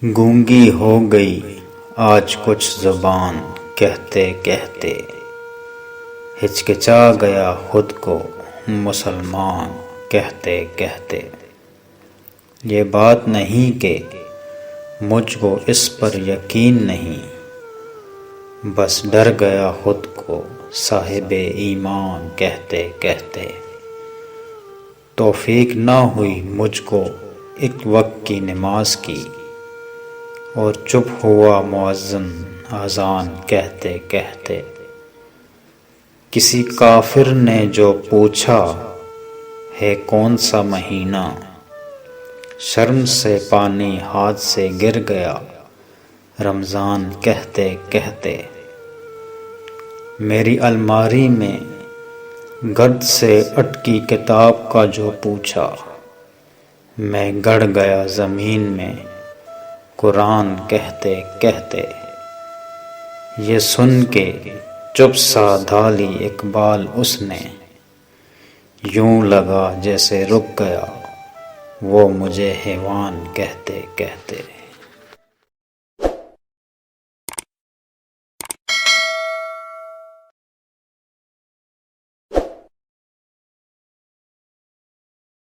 گونگی ہو گئی آج کچھ زبان کہتے کہتے، ہچکچا گیا خود کو مسلمان کہتے کہتے۔ یہ بات نہیں کہ مجھ کو اس پر یقین نہیں، بس ڈر گیا خود کو صاحب ایمان کہتے کہتے۔ توفیق نہ ہوئی مجھ کو ایک وقت کی نماز کی، اور چپ ہوا مؤذن اذان کہتے کہتے۔ کسی کافر نے جو پوچھا ہے کون سا مہینہ، شرم سے پانی ہاتھ سے گر گیا رمضان کہتے کہتے۔ میری الماری میں گرد سے اٹکی کتاب کا جو پوچھا، میں گڑ گیا زمین میں قرآن کہتے کہتے۔ یہ سن کے چپ سا ڈھالی اقبال اس نے، یوں لگا جیسے رک گیا وہ مجھے حیوان کہتے کہتے۔